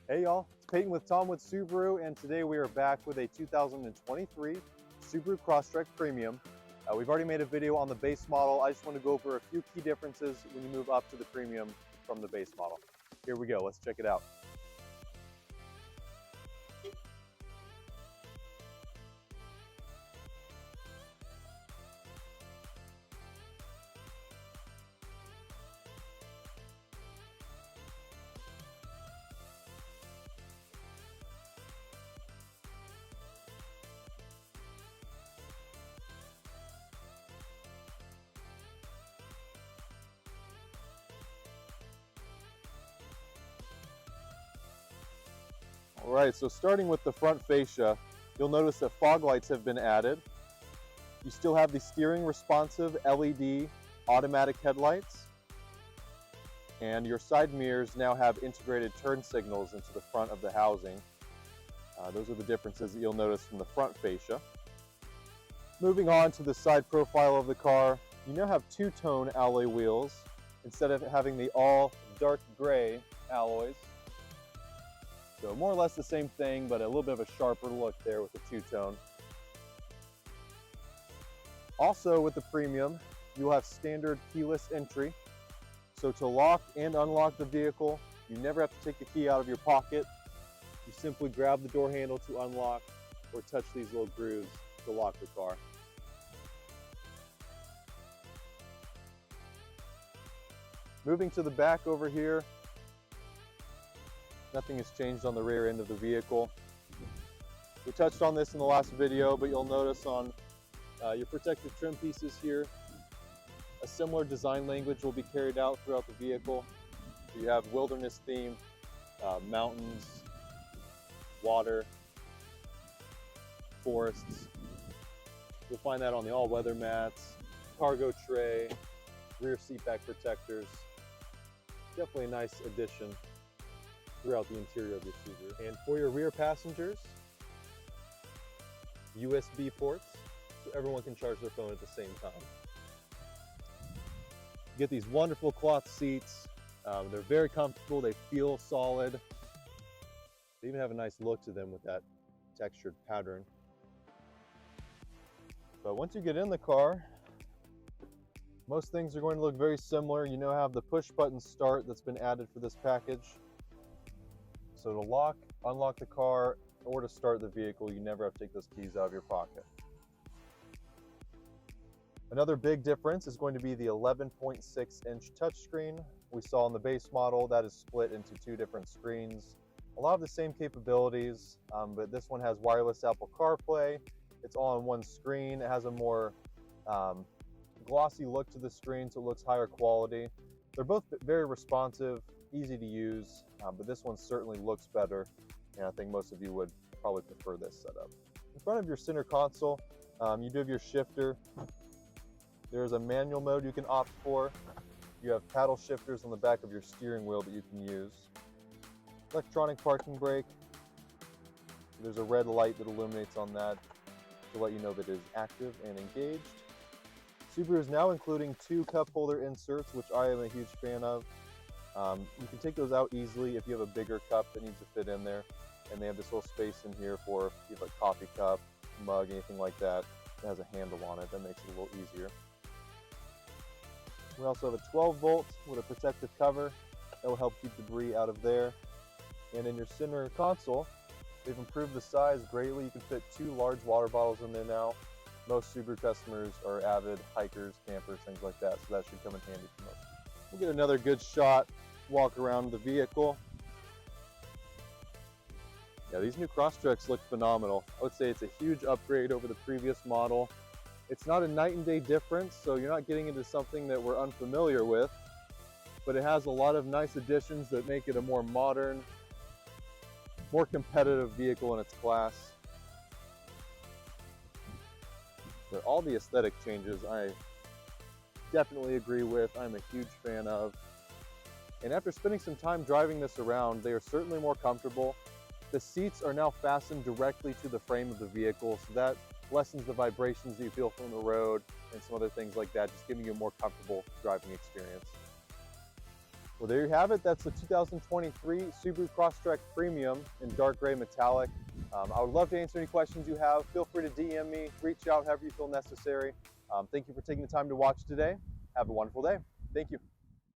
Hey y'all, it's Peyton with Tom with Subaru, and today we are back with a 2023 Subaru Crosstrek Premium. We've already made a video on the base model. I just want to go over a few key differences when you move up to the Premium from the base model. Here we go, let's check it out. All right, so starting with the front fascia, you'll notice that fog lights have been added. You still have the steering responsive LED automatic headlights, and your side mirrors now have integrated turn signals into the front of the housing. Those are the differences that you'll notice from the front fascia. Moving on to the side profile of the car, you now have two-tone alloy wheels instead of having the all dark gray alloys. So more or less the same thing, but a little bit of a sharper look there with the two-tone. Also with the Premium, you'll have standard keyless entry. So to lock and unlock the vehicle, you never have to take the key out of your pocket. You simply grab the door handle to unlock or touch these little grooves to lock the car. Moving to the back over here, nothing has changed on the rear end of the vehicle. We touched on this in the last video, but you'll notice on your protective trim pieces here, a similar design language will be carried out throughout the vehicle. So you have wilderness theme, mountains, water, forests. You'll find that on the all-weather mats, cargo tray, rear seat back protectors. Definitely a nice addition throughout the interior of your Subaru. And for your rear passengers, USB ports, so everyone can charge their phone at the same time. You get these wonderful cloth seats. They're very comfortable, they feel solid. They even have a nice look to them with that textured pattern. But once you get in the car, most things are going to look very similar. You now have the push button start that's been added for this package. So to lock, unlock the car, or to start the vehicle, you never have to take those keys out of your pocket. Another big difference is going to be the 11.6-inch touchscreen. We saw in the base model that is split into two different screens. A lot of the same capabilities, but this one has wireless Apple CarPlay. It's all on one screen. It has a more glossy look to the screen, so it looks higher quality. They're both very responsive, easy to use, but this one certainly looks better, and I think most of you would probably prefer this setup. In front of your center console, you do have your shifter. There's a manual mode you can opt for. You have paddle shifters on the back of your steering wheel that you can use. Electronic parking brake. There's a red light that illuminates on that to let you know that it is active and engaged. Subaru is now including two cup holder inserts, which I am a huge fan of. You can take those out easily if you have a bigger cup that needs to fit in there. And they have this little space in here for if you have a coffee cup, mug, anything like that. It has a handle on it that makes it a little easier. We also have a 12 volt with a protective cover that will help keep debris out of there. And in your center console, they've improved the size greatly. You can fit two large water bottles in there now. Most Subaru customers are avid hikers, campers, things like that, so that should come in handy for most. We'll get another good shot, walk around the vehicle. Yeah, these new Crosstreks look phenomenal. I would say it's a huge upgrade over the previous model. It's not a night and day difference, so you're not getting into something that we're unfamiliar with, but it has a lot of nice additions that make it a more modern, more competitive vehicle in its class. But all the aesthetic changes I definitely agree with, I'm a huge fan of. And after spending some time driving this around, they are certainly more comfortable. The seats are now fastened directly to the frame of the vehicle, so that lessens the vibrations that you feel from the road and some other things like that, just giving you a more comfortable driving experience. Well, there you have it. That's the 2023 Subaru Crosstrek Premium in dark gray metallic. I would love to answer any questions you have. Feel free to DM me, reach out however you feel necessary. Thank you for taking the time to watch today. Have a wonderful day. Thank you.